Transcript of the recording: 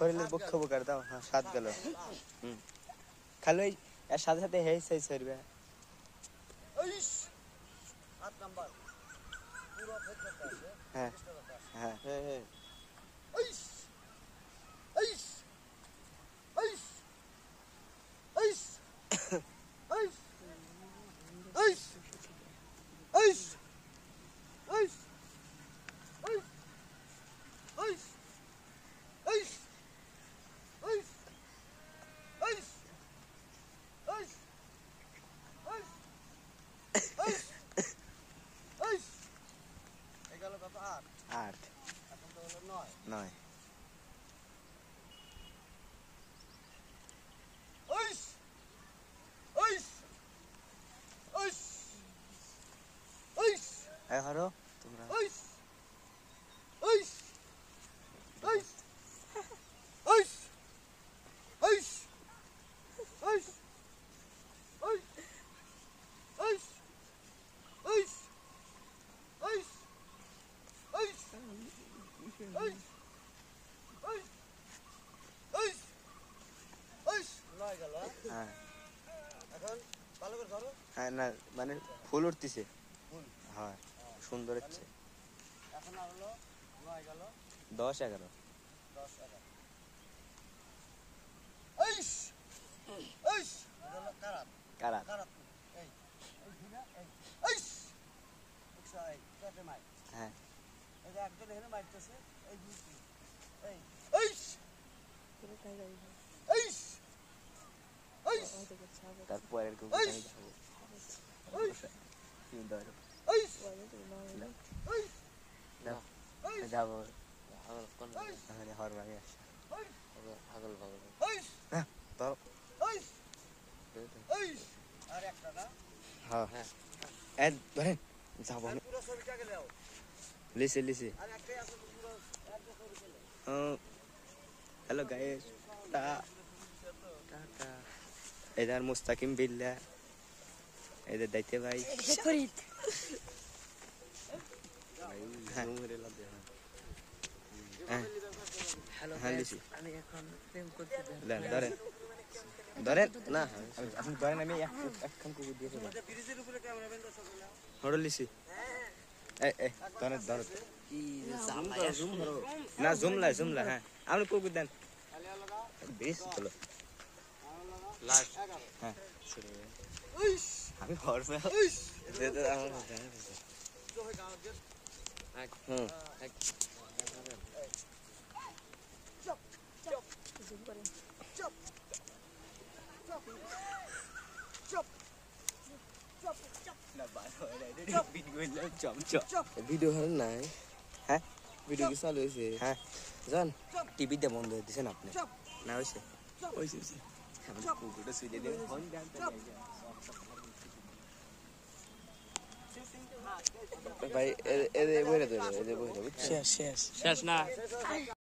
শরীরের পক্ষ উপকার দাও। হ্যাঁ, স্বাদ গেল। খালি এর সাথে সাথে হেই সেই সরবে। হ্যাঁ হ্যাঁ হ্যাঁ আট 9 হারো তোমরা হ্যাঁ না মানে ফুল উঠতেছে হ্যাঁ সুন্দর হচ্ছে 10 11 কারা হ্যাঁ তারপর এরকম যাবো হর ভাগে হাগল ভাগল হ্যাঁ ধরেন যাবো লিসে লিসে হ্যালো গাইস এদার মুস্তাকিম বিল্লা এদের দাইতে ভাই হ্যাঁ লিসি আমি এখন প্রেম করতে ধরেন ধরেন না আপনি ধরেন আমি এখন কুকুর দিয়ে দেবো হড় লিসি ধরেন ধরেন না জুমলা হ্যাঁ আপনি কুকুর দেন বেশ চলো লাস্ট হ্যাঁ আমি ঘর পে ভিডিও হয় নাই হ্যাঁ ভিডিও কি চালু হয়েছে হ্যাঁ জান টিভিতে বন্ধ হয়ে দিয়েছেন আপনি না হয়েছে কুকুরটা শুয়ে দিয়ে ভাই এদের বইটা শেষ না